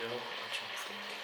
엄청 부드럽게.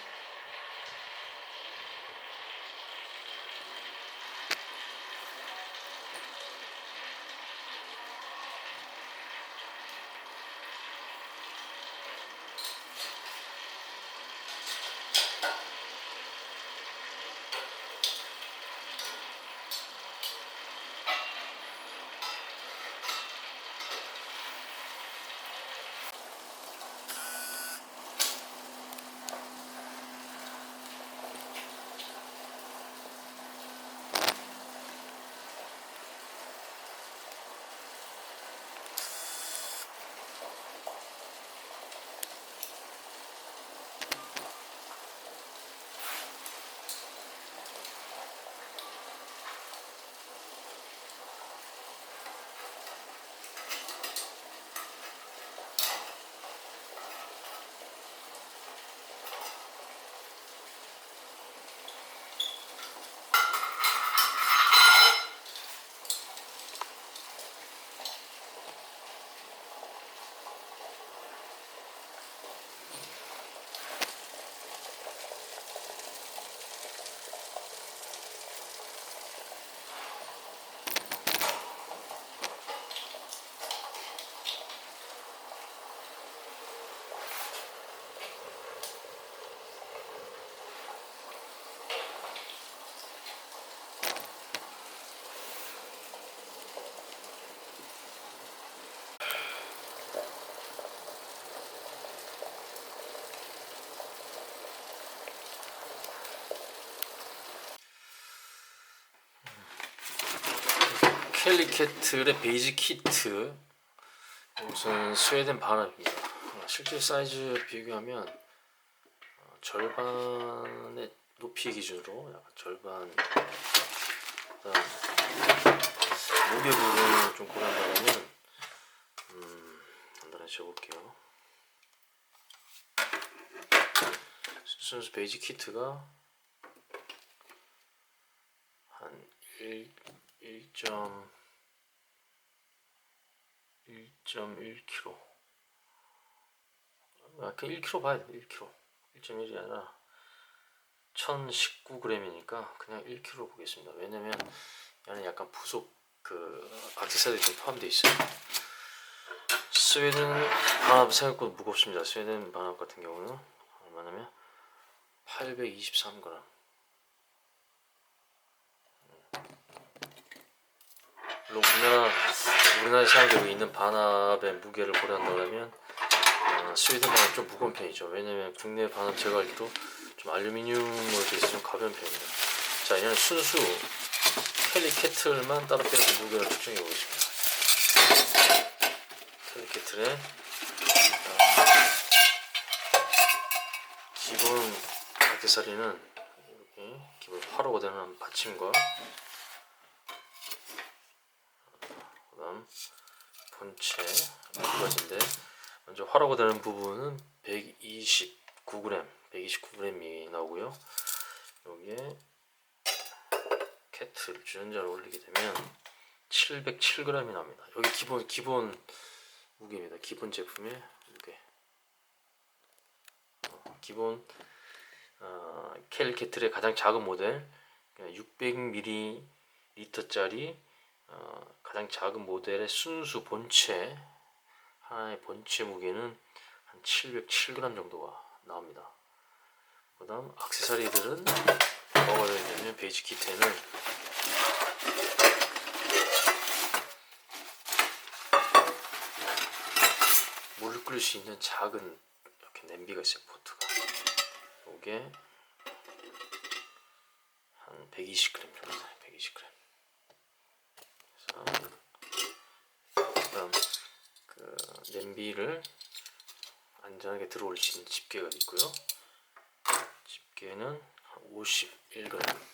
켈리캐틀의 베이직 키트. 이것은 스웨덴 반합입니다. 실제 사이즈 비교하면 절반의 높이 기준으로 약간 절반. 무게 부분을 좀 고른다면 간단히 재볼게요. 순수 베이직 키트가 한 1.1kg. 그냥 1kg 봐야 돼. 1kg. 1.1이 아니라 1019g이니까 그냥 1kg 보겠습니다. 왜냐면 얘는 약간 부속 액세서리가 좀 포함되어 있어요. 스웨덴 반합 생각보다 무겁습니다. 스웨덴 반합 같은 경우는 얼마냐면 823g. 물론 우리나라에 사용되고 있는 반합의 무게를 고려한다면 스웨덴 반합 좀 무거운 편이죠. 왜냐면 국내 반합 제거할 때도 좀 알루미늄으로 되어 있어서 좀 가벼운 편입니다. 자, 얘는 순수 켈리캐틀만 따로 빼서 무게를 측정해 보겠습니다. 켈리캐틀의 기본 액세서리는 이렇게 기본 화로가 되는 받침과 그다음 본체 두 가지인데, 먼저 화로가 되는 부분은 129g이 나오고요. 여기에 캐틀 주전자를 올리게 되면 707g이 나옵니다. 여기 기본 무게입니다. 기본 제품의 무게. 기본 켈리캐틀의 가장 작은 모델 600ml짜리 가장 작은 모델의 순수 본체 하나의 본체 무게는 한 707g 정도가 나옵니다. 그 다음 액세서리들은 뭐가 되냐면 베이직 키트에는 물을 끓일 수 있는 작은 이렇게 냄비가 있어요. 포트가. 이게 한 120g 정도 돼요. 120g. 그다음 냄비를 안전하게 들어 올릴 수 있는 집게가 있고요. 집게는 한 51g 정도.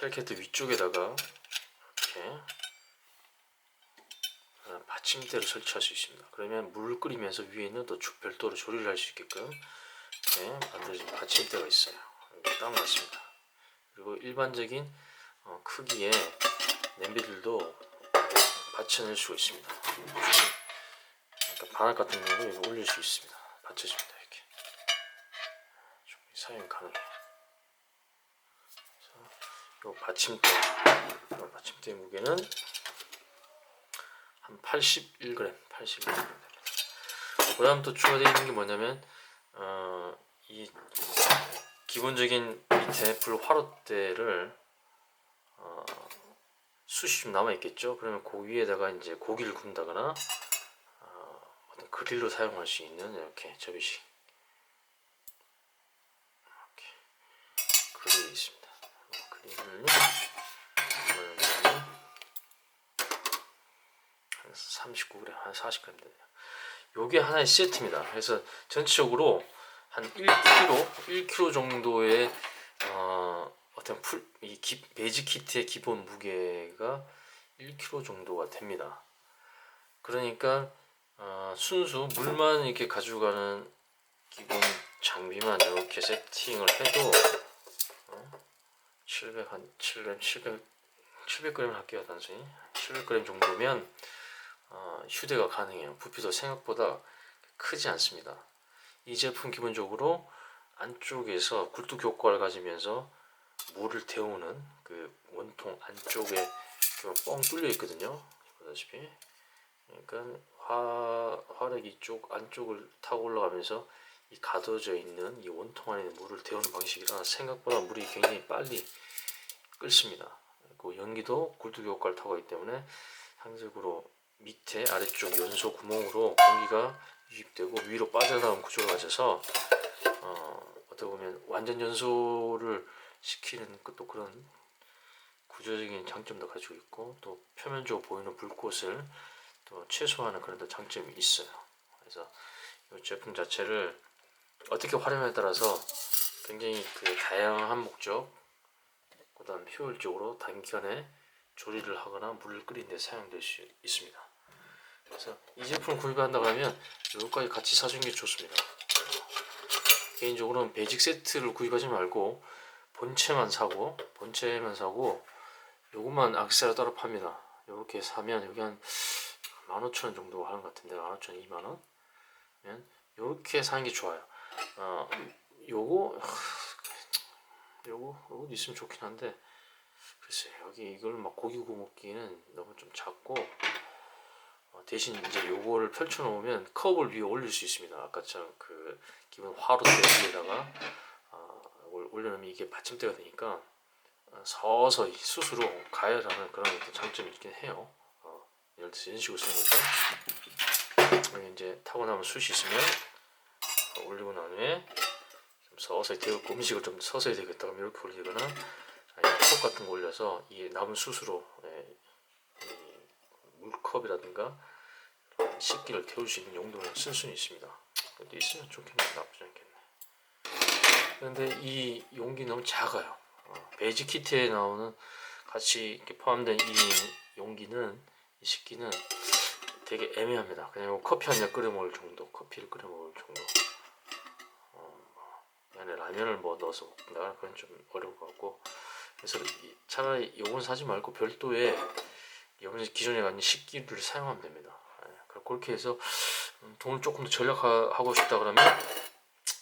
펠케트 위쪽에다가 이렇게 받침대를 설치할 수 있습니다. 그러면 물을 끓이면서 위에는 또 별도로 조리를 할 수 있게끔 이렇게 만들어진 받침대가 있어요. 딱 맞습니다. 그리고 일반적인 크기의 냄비들도 받쳐낼 수가 있습니다. 그러니까 반합 같은 경우도 올릴 수 있습니다. 받쳐집니다. 이렇게 사용 가능해요. 이 받침대 무게는 한 81g 됩니다. 그 다음 또 추가되어 있는 게 뭐냐면 이 기본적인 밑에 불 화롯대를 숯이 좀 남아 있겠죠. 그러면 그 위에다가 이제 고기를 굽다거나 어떤 그릴로 사용할 수 있는 이렇게 접이식 이렇게 그릴이 있습니다. 그릴을 한 39g, 한 40g 되네요. 요게 하나의 세트입니다. 그래서 전체적으로 한 1kg 정도의 어떤 베이직 키트의 기본 무게가 1kg 정도가 됩니다. 그러니까 순수 물만 이렇게 가져가는 기본 장비만 이렇게 세팅을 해도 700g을 할게요. 단순히 700g 정도면 휴대가 가능해요. 부피도 생각보다 크지 않습니다. 이 제품 기본적으로 안쪽에서 굴뚝 효과를 가지면서 물을 데우는 그 원통 안쪽에 뻥 뚫려 있거든요. 보다시피. 그러니까 화력이 이쪽 안쪽을 타고 올라가면서 이 가둬져 있는 이 원통 안에 물을 데우는 방식이라 생각보다 물이 굉장히 빨리 끓습니다. 그 연기도 굴뚝 효과를 타고 있기 때문에 상대적으로 밑에 아래쪽 연소 구멍으로 공기가 유입되고 위로 빠져나오는 구조를 가져서 어떻게 보면 완전 연소를 시키는 또 그런 구조적인 장점도 가지고 있고 또 표면적으로 보이는 불꽃을 또 최소화하는 그런 장점이 있어요. 그래서 이 제품 자체를 어떻게 활용에 따라서 굉장히 그 다양한 목적, 그다음 효율적으로 단기간에 조리를 하거나 물을 끓이는 데 사용될 수 있습니다. 그래서 이 제품을 구입한다고 하면 이것까지 같이 사주는 게 좋습니다. 개인적으로는 베이직 세트를 구입하지 말고 본체만 사고 요것만 액세서리 따로 팝니다. 이렇게 사면 여기 한 15,000원 정도 하는 것 같은데 15,000원, 2만원 이렇게 사는 게 좋아요. 요거 있으면 좋긴 한데 글쎄 여기 이걸 막 고기 구워 먹기는 너무 좀 작고 대신 이제 요거를 펼쳐 놓으면 컵을 위에 올릴 수 있습니다. 아까처럼 그 기본 화롯대 위에다가 이걸 올려놓으면 이게 받침대가 되니까 서서히 스스로 가열하는 그런 장점이 있긴 해요. 예를 들어서 이런 식으로 쓰는 거죠. 여기 이제 타고 나면 숯이 있으면 올리고 난 후에 좀 서서히 데우고 음식을 좀 서서히 되겠다 그러면 이렇게 올리거나 컵 같은 거 올려서 이 남은 숯으로 이 물컵이라든가 식기를 데울 수 있는 용도로 쓸 수는 있습니다. 근데 있으면 좋겠네. 나쁘지 않겠네. 그런데 이 용기 너무 작아요. 베이직 키트에 나오는 같이 이렇게 포함된 이 용기는 이 식기는 되게 애매합니다. 그냥 커피 한 잔 끓여 먹을 정도, 커피를 끓여 먹을 정도. 이 안에 라면을 뭐 넣어서 먹는다 그건 좀 어려울 것 같고. 그래서 차라리 요건 사지 말고 별도의 기존에 가는 식기를 사용하면 됩니다. 그렇게 해서 돈을 조금 더 절약하고 싶다 그러면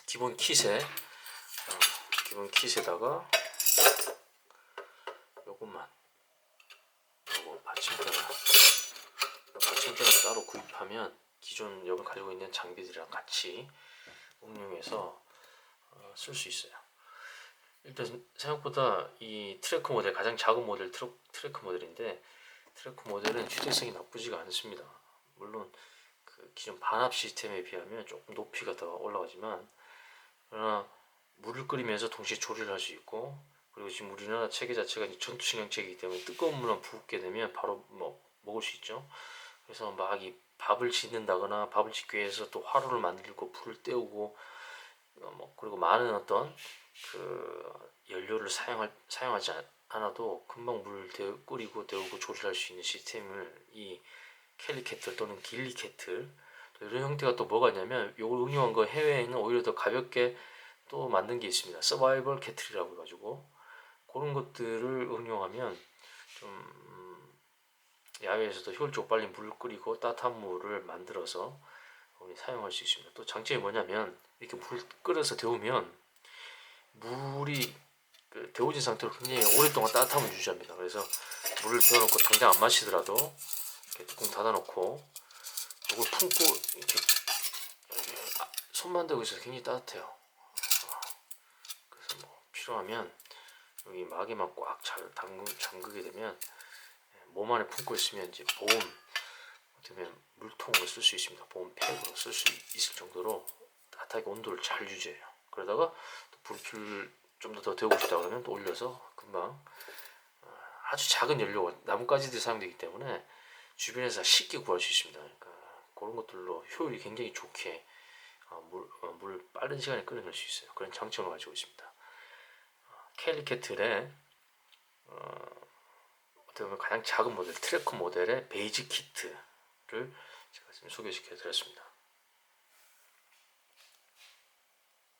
기본 킷에다가 요것만 요거 받침대를 따로 구입하면 기존 여기 가지고 있는 장비들이랑 같이 응용해서 쓸 수 있어요. 일단 생각보다 이 트래커 모델 가장 작은 모델 트래커 모델인데 트래커 모델은 휴대성이 나쁘지가 않습니다. 물론 그 기존 반합 시스템에 비하면 조금 높이가 더 올라가지만 그러나 물을 끓이면서 동시에 조리를 할 수 있고 그리고 지금 우리나라 체계 자체가 전투식량 체계이기 때문에 뜨거운 물만 붓게 되면 바로 먹을 수 있죠. 그래서 막 이 밥을 짓는다거나 밥을 짓기 위해서 또 화로를 만들고 불을 때우고 그리고 많은 어떤 그 연료를 사용하지 하나도 금방 물 끓이고 데우고 조절할 수 있는 시스템을 이 켈리 캐틀 또는 길리 캐틀 이런 형태가 또 뭐가 있냐면 요걸 응용한 거 해외에는 오히려 더 가볍게 또 만든 게 있습니다. 서바이벌 캐틀이라고 해가지고 그런 것들을 응용하면 좀 야외에서도 효율적으로 빨리 물 끓이고 따뜻한 물을 만들어서 우리 사용할 수 있습니다. 또 장점이 뭐냐면 이렇게 물 끓여서 데우면 물이 데워진 상태로 굉장히 오랫동안 따뜻함을 유지합니다. 그래서 물을 데워놓고 당장 안 마시더라도 이렇게 뚜껑 닫아놓고 이걸 품고 이렇게 손만 대고 있어서 굉장히 따뜻해요. 그래서 뭐 필요하면 여기 막에만 꽉 잘 잠그게 되면 몸 안에 품고 있으면 이제 보온 어떻게 물통을 쓸 수 있습니다. 보온 팩으로 쓸 수 있을 정도로 따뜻하게 온도를 잘 유지해요. 그러다가 또 불을 좀 더 데우고 싶다 그러면 또 올려서 금방 아주 작은 연료가 나뭇가지들이 사용되기 때문에 주변에서 쉽게 구할 수 있습니다. 그러니까 그런 것들로 효율이 굉장히 좋게 물 빠른 시간에 끓여낼 수 있어요. 그런 장점을 가지고 있습니다. 켈리 캐틀의 어떻게 보면 가장 작은 모델 트래커 모델의 베이직 키트를 제가 지금 소개시켜 드렸습니다.